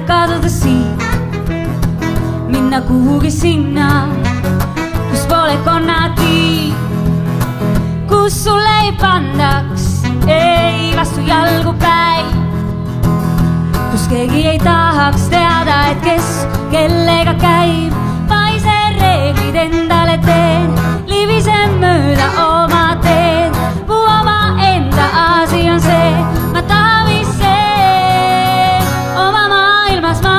kaduda siin, minna kuhugi sinna, kus pole konnati, kus sulle ei pandaks, ei vastu jalgu päi, kus keegi ei tahaks teada, et kes kellega käib. Ma ise reeglid endale teen, libisen mööda oma teed, mu oma enda asi on see, ma tahan ise oma maailmas ma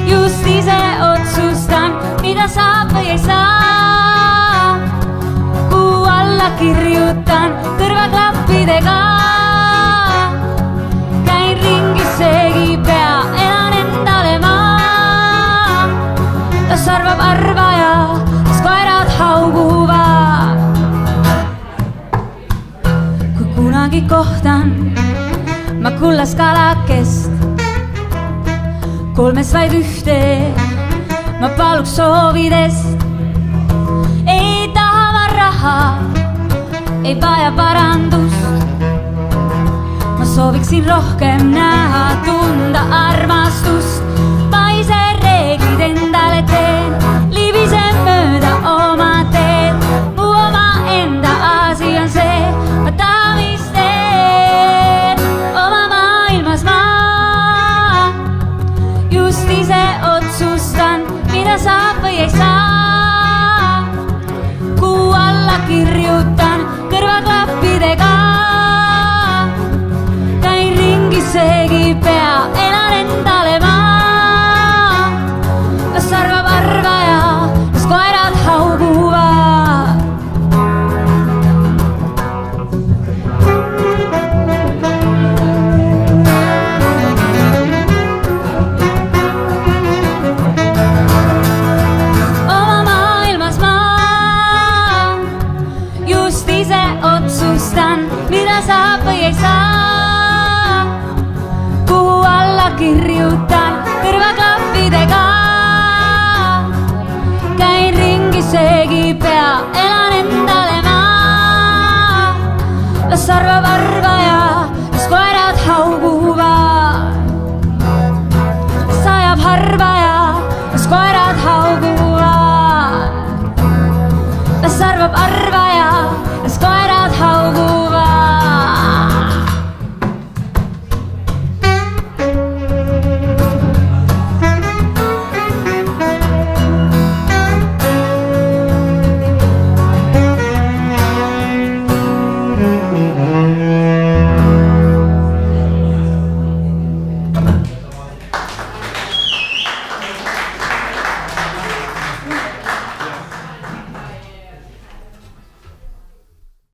just ise otsustan, mida saab või ei saa. Kuu alla kirjutan kõrvaklappidega, käin ringi segi pea, elan endale ma. Las arvab arvaja, las koerad hauguvad. Kui kunagi kohtan ma kullas kalakest, kolmes vaid ühte ma paluks soovidest. Ei taha ma raha, ei vaja parandust, ma sooviksin rohkem näha, tunda armastust. Ma ise reeglid endale teen, libisen mööda oma teed, mu oma enda asi on see, ma tahan mis teen oma maailmas ma just ise otsustan, mida saab või ei saa. Kuu alla kirjutan kõrvaklappidega, käin ringi segi pea, elan endale ma. Las arvab arvaja, las koerad hauguvad. Oma maailmas ma just ise otsustan, mida saab või ei saa. Kuhu alla kirjutan kõrvaklappidega, käin ringi segi pea, elan endale ma. Las arvab